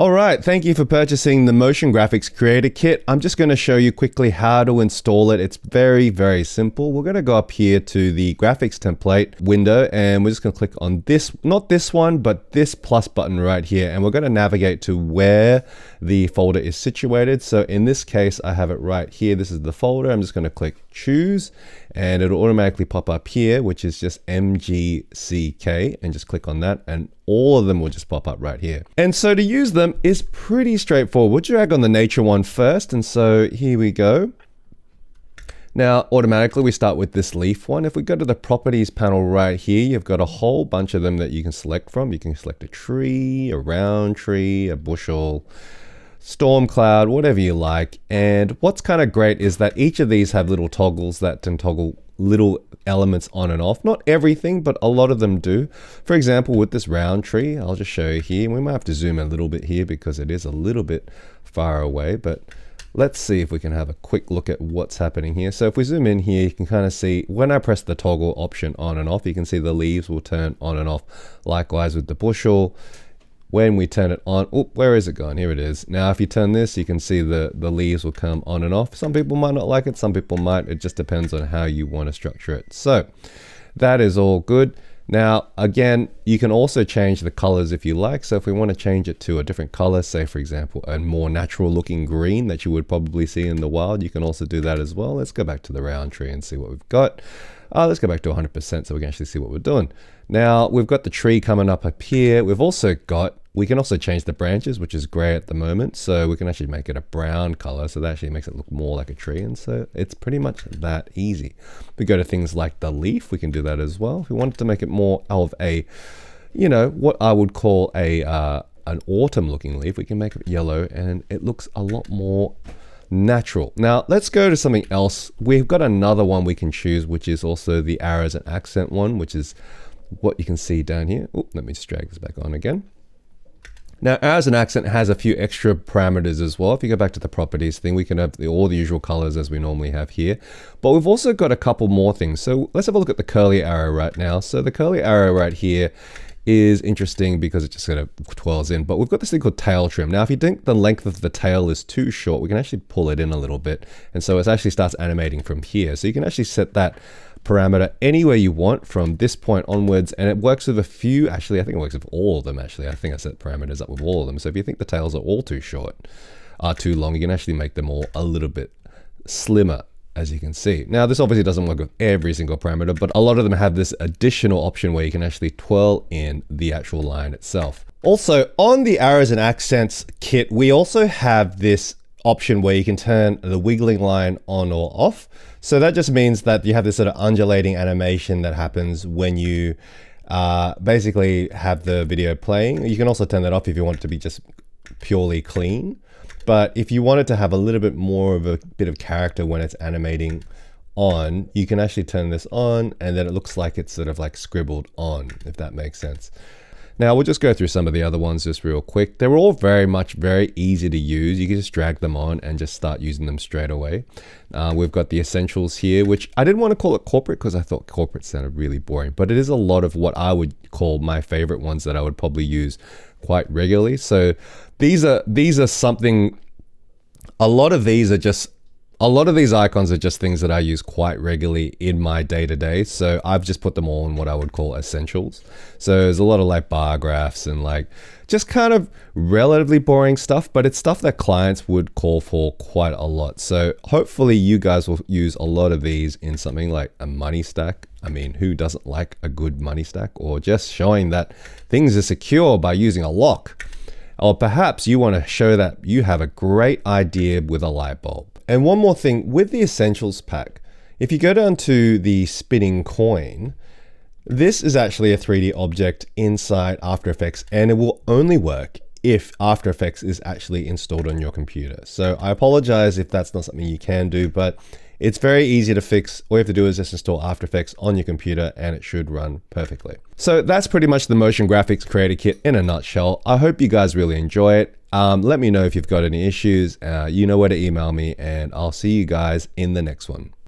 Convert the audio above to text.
All right, thank you for purchasing the Motion Graphics Creator Kit. I'm just going to show you quickly how to install it. It's very, very simple. We're going to go up here to the graphics template window and we're just going to click on this, not this one, but this plus button right here. And we're going to navigate to where the folder is situated. So in this case, I have it right here. This is the folder. I'm just going to click choose and it'll automatically pop up here, which is just MGCK, and just click on that and all of them will just pop up right here. And so to use them is pretty straightforward. We'll drag on the nature one first. And so here we go. Now, automatically we start with this leaf one. If we go to the properties panel right here, you've got a whole bunch of them that you can select from. You can select a tree, a round tree, a bushel, storm cloud, whatever you like. And what's kind of great is that each of these have little toggles that can toggle little elements on and off. Not everything, but a lot of them do. For example, with this round tree, I'll just show you here. We might have to zoom a little bit here because it is a little bit far away, but let's see if we can have a quick look at what's happening here. So if we zoom in here, you can kind of see when I press the toggle option on and off, you can see the leaves will turn on and off. Likewise with the bushel. When we turn it on, oh, where is it gone? Here it is. Now, if you turn this, you can see the leaves will come on and off. Some people might not like it, some people might. It just depends on how you want to structure it. So that is all good. Now, again, you can also change the colors if you like. So if we want to change it to a different color, say for example, a more natural looking green that you would probably see in the wild, you can also do that as well. Let's go back to the round tree and see what we've got. Let's go back to 100% so we can actually see what we're doing. Now, we've got the tree coming up here. We've also got, we can also change the branches, which is gray at the moment. So we can actually make it a brown color. So that actually makes it look more like a tree. And so it's pretty much that easy. We go to things like the leaf. We can do that as well. If we wanted to make it more of a, you know, what I would call a an autumn looking leaf, we can make it yellow and it looks a lot more natural. Now let's go to something else. We've got another one we can choose, which is also the arrows and accent one, which is what you can see down here. Oh, let me just drag this back on again. Now, arrows and accent has a few extra parameters as well. If you go back to the properties thing, we can have all the usual colors as we normally have here. But we've also got a couple more things. So let's have a look at the curly arrow right now. So the curly arrow right here is interesting because it just kind of twirls in. But we've got this thing called tail trim. Now, if you think the length of the tail is too short, we can actually pull it in a little bit. And so it actually starts animating from here. So you can actually set that parameter anywhere you want from this point onwards, and it works with a few. Actually, I think it works with all of them. Actually, I think I set parameters up with all of them. So if you think the tails are all too short, too long, you can actually make them all a little bit slimmer, as you can see. Now, this obviously doesn't work with every single parameter, but a lot of them have this additional option where you can actually twirl in the actual line itself. Also, on the arrows and accents kit, we also have this option where you can turn the wiggling line on or off. So that just means that you have this sort of undulating animation that happens when you basically have the video playing. You can also turn that off if you want it to be just purely clean. But if you want it to have a little bit more of a bit of character when it's animating on, you can actually turn this on and then it looks like it's sort of like scribbled on, if that makes sense. Now we'll just go through some of the other ones just real quick. They're all very easy to use. You can just drag them on and just start using them straight away. We've got the essentials here, which I didn't want to call it corporate because I thought corporate sounded really boring, but it is a lot of what I would call my favorite ones that I would probably use quite regularly. So these are something, a lot of these icons are just things that I use quite regularly in my day-to-day. So I've just put them all in what I would call essentials. So there's a lot of like bar graphs and like just kind of relatively boring stuff, but it's stuff that clients would call for quite a lot. So hopefully you guys will use a lot of these in something like a money stack. I mean, who doesn't like a good money stack, or just showing that things are secure by using a lock? Or perhaps you want to show that you have a great idea with a light bulb. And one more thing, with the Essentials pack, if you go down to the spinning coin, this is actually a 3D object inside After Effects, and it will only work if After Effects is actually installed on your computer. So I apologize if that's not something you can do, but it's very easy to fix. All you have to do is just install After Effects on your computer and it should run perfectly. So that's pretty much the Motion Graphics Creator Kit in a nutshell. I hope you guys really enjoy it. Let me know if you've got any issues. You know where to email me, and I'll see you guys in the next one.